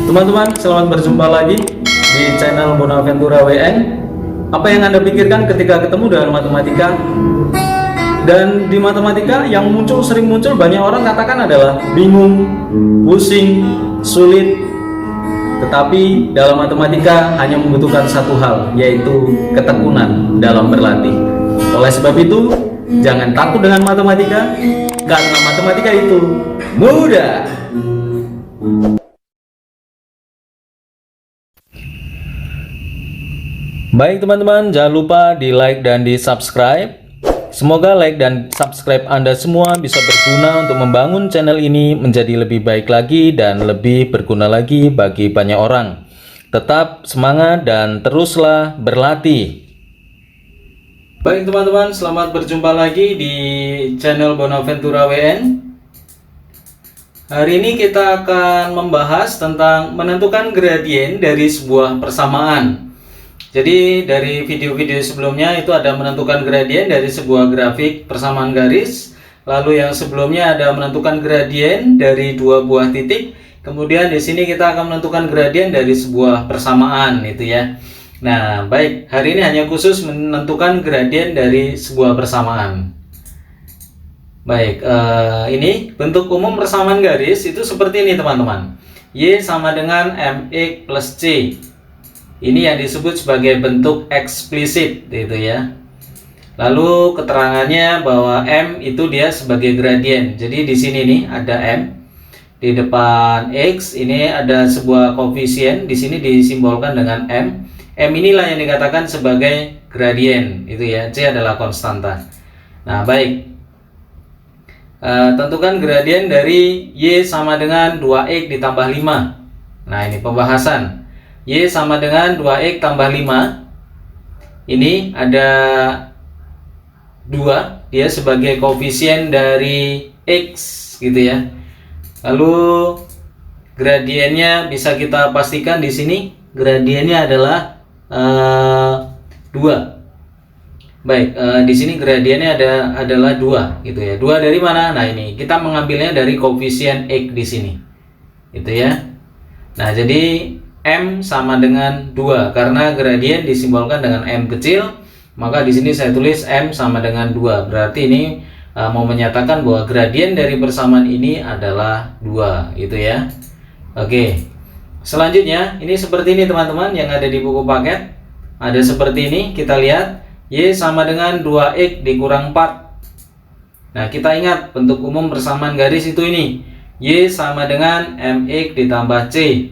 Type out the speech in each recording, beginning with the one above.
Teman-teman, selamat berjumpa lagi di channel Bonaventura WN. Apa yang Anda pikirkan ketika ketemu dengan matematika? Dan di matematika yang sering muncul banyak orang katakan adalah bingung, pusing, sulit. Tetapi dalam matematika hanya membutuhkan satu hal, yaitu ketekunan dalam berlatih. Oleh sebab itu, jangan takut dengan matematika, karena matematika itu mudah. Baik teman-teman, jangan lupa di like dan di subscribe. Semoga like dan subscribe Anda semua bisa berguna untuk membangun channel ini menjadi lebih baik lagi dan lebih berguna lagi bagi banyak orang. Tetap semangat dan teruslah berlatih. Baik teman-teman, selamat berjumpa lagi di channel Bonaventura WN. Hari ini kita akan membahas tentang menentukan gradien dari sebuah persamaan. Jadi dari video-video sebelumnya itu ada menentukan gradien dari sebuah grafik persamaan garis. Lalu yang sebelumnya ada menentukan gradien dari dua buah titik. Kemudian di sini kita akan menentukan gradien dari sebuah persamaan itu ya. Nah, baik, hari ini hanya khusus menentukan gradien dari sebuah persamaan. Baik, ini bentuk umum persamaan garis itu seperti ini teman-teman. Y sama dengan mx plus c. Ini yang disebut sebagai bentuk eksplisit gitu ya. Lalu keterangannya bahwa M itu dia sebagai gradien. Jadi di sini nih ada M di depan X, ini ada sebuah koefisien, di sini disimbolkan dengan M. M inilah yang dikatakan sebagai gradien itu ya. C adalah konstanta. Nah, baik. Tentukan gradien dari Y sama dengan 2X ditambah 5. Nah, ini pembahasan. Y sama dengan 2X tambah 5. Ini ada 2, dia sebagai koefisien dari X gitu ya. Lalu gradiennya bisa kita pastikan di sini gradiennya adalah 2. Baik, di sini gradiennya adalah 2 gitu ya. 2 dari mana? Nah, ini kita mengambilnya dari koefisien X di sini. Gitu ya. Nah, jadi M sama dengan 2 karena gradien disimbolkan dengan M kecil, maka di sini saya tulis M sama dengan 2. Berarti ini mau menyatakan bahwa gradien dari persamaan ini adalah 2 gitu ya. Oke. Selanjutnya ini seperti ini teman-teman yang ada di buku paket. Ada seperti ini, kita lihat Y sama dengan 2X dikurang 4. Nah, kita ingat bentuk umum persamaan garis itu ini. Y sama dengan mx ditambah c.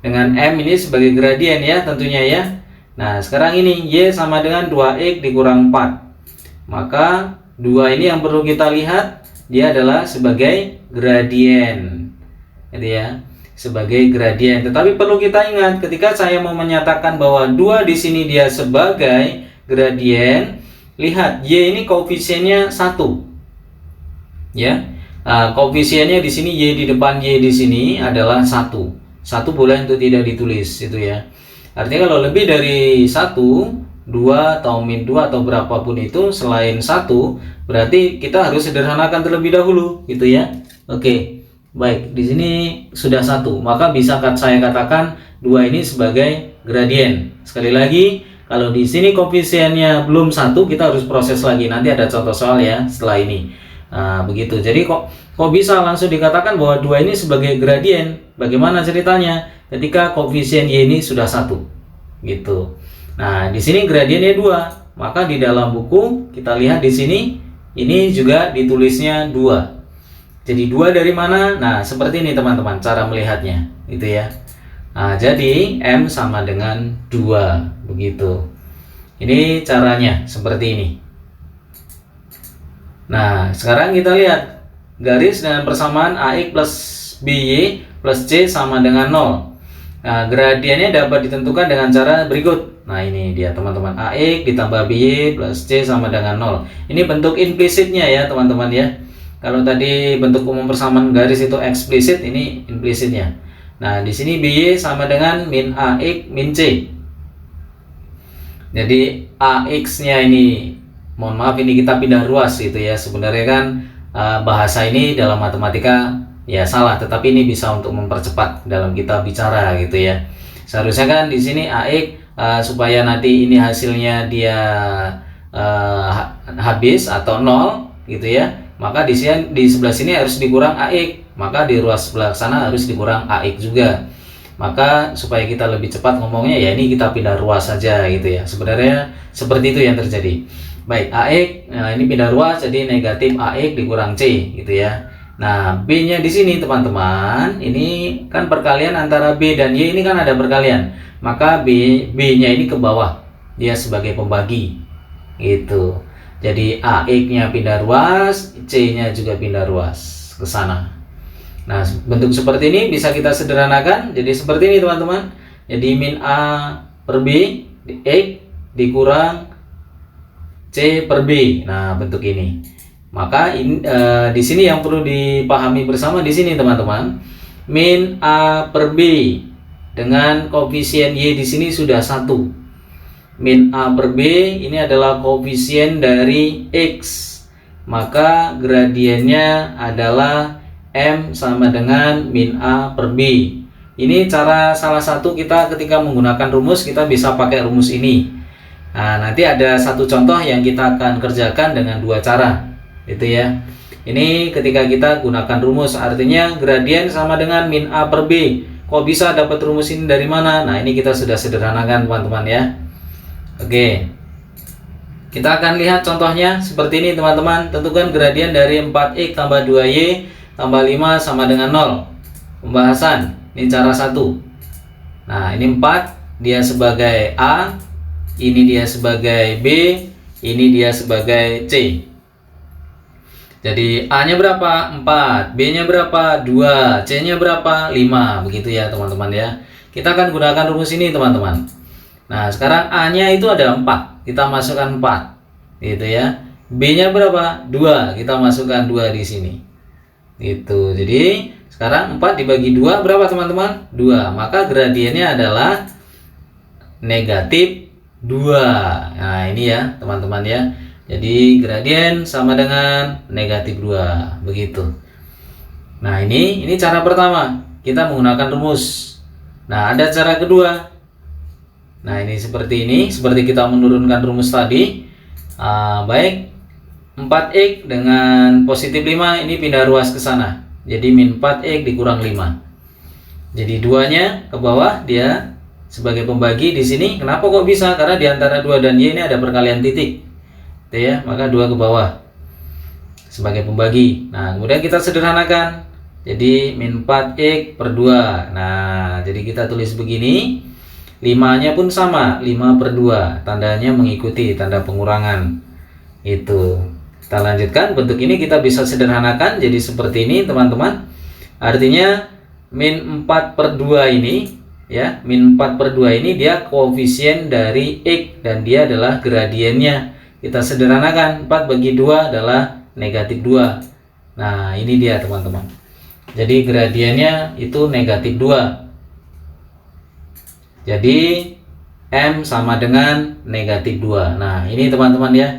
Dengan M ini sebagai gradien ya tentunya ya. Nah, sekarang ini Y sama dengan 2X dikurang 4. Maka 2 ini yang perlu kita lihat, dia adalah sebagai gradien. Gitu ya. Sebagai gradien. Tetapi perlu kita ingat ketika saya mau menyatakan bahwa 2 di sini dia sebagai gradien, lihat Y ini koefisiennya 1. Ya. Nah, koefisiennya di sini Y di depan Y di sini adalah 1. 1 boleh untuk tidak ditulis itu ya. Artinya kalau lebih dari 1, 2 atau min 2 atau berapapun itu selain 1, berarti kita harus sederhanakan terlebih dahulu gitu ya. Oke. Baik, di sini sudah 1. Maka bisa saya katakan 2 ini sebagai gradien. Sekali lagi, kalau di sini koefisiennya belum 1, kita harus proses lagi. Nanti ada contoh soal ya setelah ini. Nah, begitu. Jadi kok bisa langsung dikatakan bahwa 2 ini sebagai gradien? Bagaimana ceritanya? Ketika koefisien Y ini sudah 1. Gitu. Nah, di sini gradiennya 2. Maka di dalam buku kita lihat di sini ini juga ditulisnya 2. Jadi 2 dari mana? Nah, seperti ini teman-teman cara melihatnya, gitu ya. Nah, jadi M sama dengan 2, begitu. Ini caranya seperti ini. Nah, sekarang kita lihat garis dengan persamaan AX plus BY plus C sama dengan 0. Nah, gradiennya dapat ditentukan dengan cara berikut. Nah, ini dia teman-teman. AX ditambah BY plus C sama dengan 0. Ini bentuk implisitnya ya teman-teman ya. Kalau tadi bentuk umum persamaan garis itu eksplisit, ini implisitnya. Nah, di sini BY sama dengan min AX min C. Jadi AX-nya ini, mohon maaf ini kita pindah ruas gitu ya. Sebenarnya kan bahasa ini dalam matematika ya salah, tetapi ini bisa untuk mempercepat dalam kita bicara gitu ya. Seharusnya kan di sini AX supaya nanti ini hasilnya dia habis atau nol gitu ya, maka di sebelah sini harus dikurang AX, maka di ruas sebelah sana harus dikurang AX juga. Maka supaya kita lebih cepat ngomongnya, ya ini kita pindah ruas saja gitu ya. Sebenarnya seperti itu yang terjadi. Baik, AX, nah ini pindah ruas jadi negatif AX dikurang C gitu ya. Nah, B-nya di sini teman-teman, ini kan perkalian antara B dan Y, ini kan ada perkalian. Maka B-nya ini ke bawah, dia sebagai pembagi gitu. Jadi AX-nya pindah ruas, C-nya juga pindah ruas ke sana. Nah, bentuk seperti ini bisa kita sederhanakan jadi seperti ini teman-teman. Jadi min A per B X dikurang C per B. Nah, bentuk ini. Maka di sini yang perlu dipahami bersama di sini teman-teman, min A per B dengan koefisien Y di sini sudah 1. Min A per B ini adalah koefisien dari X, maka gradiennya adalah M sama dengan min A per B. Ini cara salah satu kita ketika menggunakan rumus, kita bisa pakai rumus ini. Nah, nanti ada satu contoh yang kita akan kerjakan dengan dua cara itu ya. Ini ketika kita gunakan rumus, artinya gradien sama dengan min A per B. Kok bisa dapat rumus ini dari mana? Nah, ini kita sudah sederhanakan teman-teman ya. Oke, kita akan lihat contohnya seperti ini teman-teman. Tentukan gradien dari 4X tambah 2Y tambah 5 sama dengan 0. Pembahasan, ini cara 1. Nah, ini 4, dia sebagai A, ini dia sebagai B, ini dia sebagai C. Jadi A-nya berapa? 4, B-nya berapa? 2, C-nya berapa? 5, begitu ya teman-teman ya. Kita akan gunakan rumus ini teman-teman. Nah, sekarang A-nya itu ada 4, kita masukkan 4, gitu ya. B-nya berapa? 2, kita masukkan 2 di sini. Itu. Jadi sekarang 4 dibagi 2 berapa teman-teman? 2. Maka gradiennya adalah negatif 2. Nah, ini ya teman-teman ya. Jadi gradien sama dengan negatif 2. Begitu. Nah, ini cara pertama. Kita menggunakan rumus. Nah, ada cara kedua. Nah, ini seperti ini. Seperti kita menurunkan rumus tadi. Baik. 4X dengan positif 5 ini pindah ruas ke sana. Jadi min 4X dikurang 5. Jadi 2-nya ke bawah, dia sebagai pembagi di sini. Kenapa kok bisa? Karena di antara 2 dan Y ini ada perkalian titik. Itu ya, maka 2 ke bawah sebagai pembagi. Nah, kemudian kita sederhanakan. Jadi min 4X per 2. Nah, jadi kita tulis begini. 5-nya pun sama, 5 per 2. Tandanya mengikuti tanda pengurangan. Itu. Kita lanjutkan, bentuk ini kita bisa sederhanakan jadi seperti ini teman-teman. Artinya min 4 per 2 ini ya, min 4 per 2 ini dia koefisien dari X dan dia adalah gradiennya. Kita sederhanakan, 4 bagi 2 adalah negatif 2. Nah, ini dia teman-teman. Jadi gradiennya itu negatif 2. Jadi M sama dengan negatif 2. Nah, ini teman-teman ya.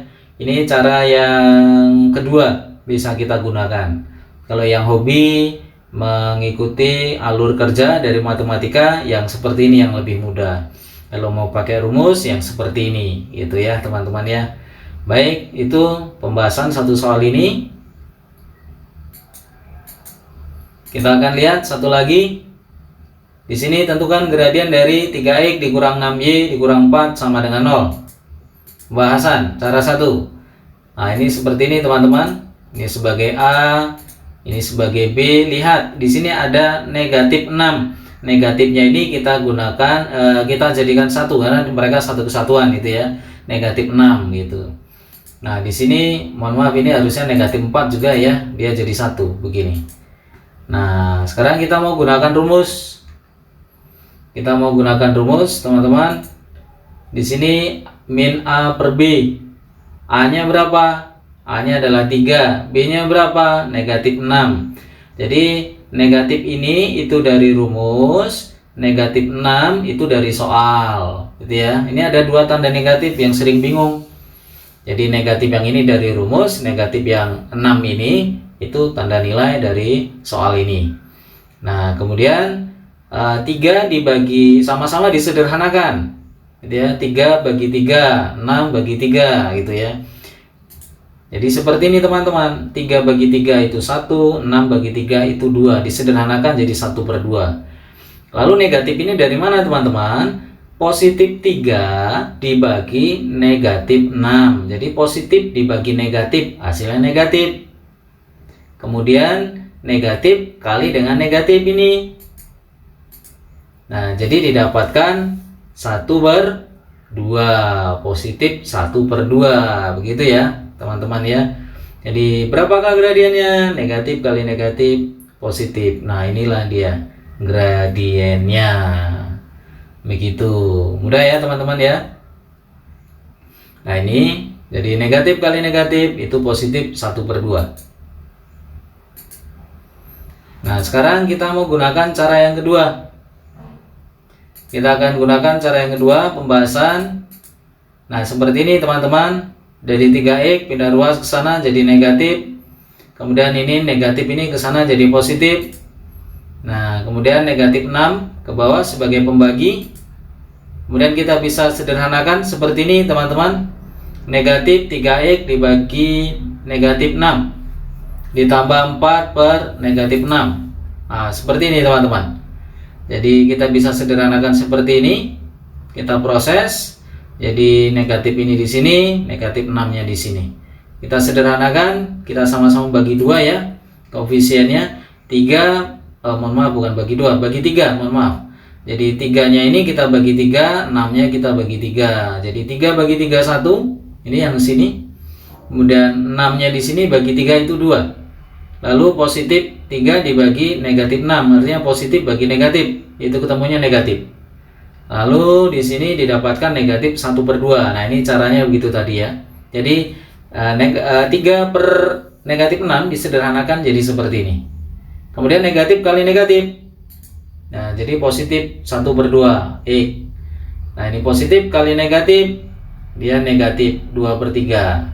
Ini cara yang kedua bisa kita gunakan. Kalau yang hobi mengikuti alur kerja dari matematika yang seperti ini yang lebih mudah. Kalau mau pakai rumus yang seperti ini, gitu ya teman-teman ya. Baik, itu pembahasan satu soal ini. Kita akan lihat satu lagi. Di sini tentukan gradien dari 3X dikurang 6Y dikurang 4 sama dengan 0. Pembahasan cara 1. Nah, ini seperti ini teman-teman. Ini sebagai A, ini sebagai B. Lihat di sini ada negatif 6. Negatifnya ini kita gunakan, kita jadikan 1 karena mereka satu kesatuan gitu ya. Negatif 6 gitu. Nah, di sini mohon maaf ini harusnya negatif 4 juga ya. Dia jadi 1 begini. Nah, sekarang kita mau gunakan rumus. Kita mau gunakan rumus teman-teman. Di sini min A per B. A-nya berapa? A-nya adalah 3. B-nya berapa? Negatif 6. Jadi negatif ini itu dari rumus, negatif 6 itu dari soal, gitu ya. Ini ada dua tanda negatif yang sering bingung. Jadi negatif yang ini dari rumus, negatif yang 6 ini Itu tanda nilai dari soal ini. Nah, kemudian 3 dibagi sama-sama disederhanakan. Gitu ya, 3 bagi 3, 6 bagi 3 gitu ya. Jadi seperti ini teman-teman, 3 bagi 3 itu 1, 6 bagi 3 itu 2, disederhanakan jadi 1/2. Lalu negatif ini dari mana teman-teman? Positif 3 dibagi negatif 6. Jadi positif dibagi negatif, hasilnya negatif. Kemudian negatif kali dengan negatif ini. Nah, jadi didapatkan 1/2, positif 1/2, begitu ya teman-teman ya. Jadi berapakah gradiennya? Negatif kali negatif positif. Nah, inilah dia gradiennya. Begitu. Mudah ya teman-teman ya. Nah, ini jadi negatif kali negatif itu positif 1/2. Nah, sekarang kita mau gunakan cara yang kedua. Kita akan gunakan cara yang kedua, pembahasan. Nah, seperti ini teman-teman. Dari 3x pindah ruas ke sana jadi negatif. Kemudian ini negatif ini ke sana jadi positif. Nah, kemudian negatif 6 ke bawah sebagai pembagi. Kemudian kita bisa sederhanakan seperti ini teman-teman. Negatif 3x dibagi negatif 6 ditambah 4 per negatif 6. Nah, seperti ini teman-teman. Jadi kita bisa sederhanakan seperti ini. Kita proses. Jadi negatif ini di sini, negatif 6-nya di sini. Kita sederhanakan, kita sama-sama bagi 2 ya. Koefisiennya 3, mohon maaf bukan bagi 2, bagi 3, mohon maaf. Jadi 3-nya ini kita bagi 3, 6-nya kita bagi 3. Jadi 3 bagi 3 1, ini yang sini. Kemudian 6-nya di sini bagi 3 itu 2. Lalu positif 3 dibagi negatif 6, artinya positif bagi negatif, itu ketemunya negatif. Lalu di sini didapatkan negatif 1/2. Nah, ini caranya begitu tadi ya. Jadi 3 per negatif 6 disederhanakan jadi seperti ini. Kemudian negatif kali negatif. Nah, jadi positif 1/2 X. Nah, ini positif kali negatif, dia negatif 2/3.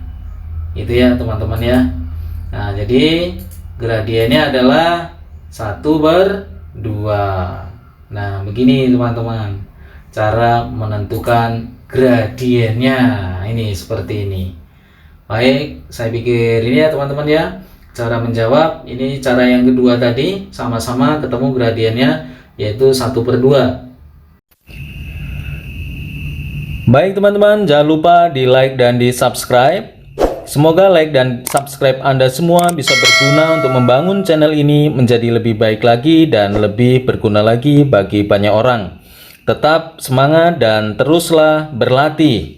Itu ya teman-teman ya. Nah, jadi gradiennya adalah 1/2. Nah, begini teman-teman cara menentukan gradiennya, ini seperti ini. Baik, saya pikir ini ya teman-teman ya cara menjawab. Ini cara yang kedua tadi, sama-sama ketemu gradiennya yaitu 1/2. Baik teman-teman, jangan lupa di like dan di subscribe. Semoga like dan subscribe Anda semua bisa berguna untuk membangun channel ini menjadi lebih baik lagi dan lebih berguna lagi bagi banyak orang. Tetap semangat dan teruslah berlatih.